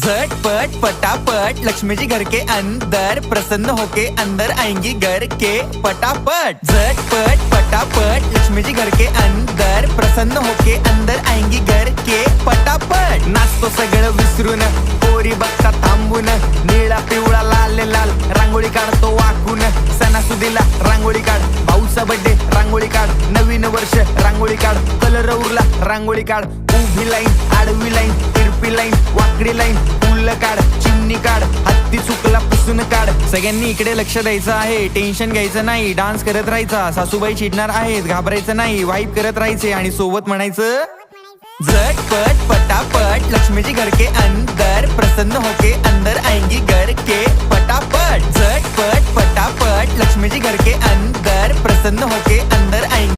झटपट फटाफट लक्ष्मी जी घर के अंदर, प्रसन्न होके अंदर आएंगी घर के फटाफट। झटपट फटाफट लक्ष्मी जी घर के अंदर, प्रसन्न होके अंदर आएंगी घर के फटाफट। नाचतो सगळं विसरून, पोरी बघता थांबून, निळा पिवळा लाल लाल रांगोळी काढतो वाकून। सणासुदीला रांगोळी काढ, भाऊचा बर्थडे रांगोळी काढ, नवीन वर्ष रांगोळी काढ, कलर उरला रांगोळी काढ। उभी लाईन, आडवी लाईन, तिरपी लाईन, वाकडी लाईन, फुल काढ, चिमणी काढ, हत्ती चुकला पुसून काढ। सगळ्यांनी इकडे लक्ष द्यायचं आहे, टेन्शन घ्यायचं नाही, डान्स करत राहायचा। सासूबाई चिडणार आहेत, घाबरायचं नाही, वाईप करत राहायचे आणि सोबत म्हणायचं झटपट फटाफट लक्ष्मी जी घर के अंदर, प्रसन्न होके अंदर आएंगी घर के फटाफट। झटपट फटाफट लक्ष्मी जी घर के अंदर, प्रसन्न होके अंदर आएंगी।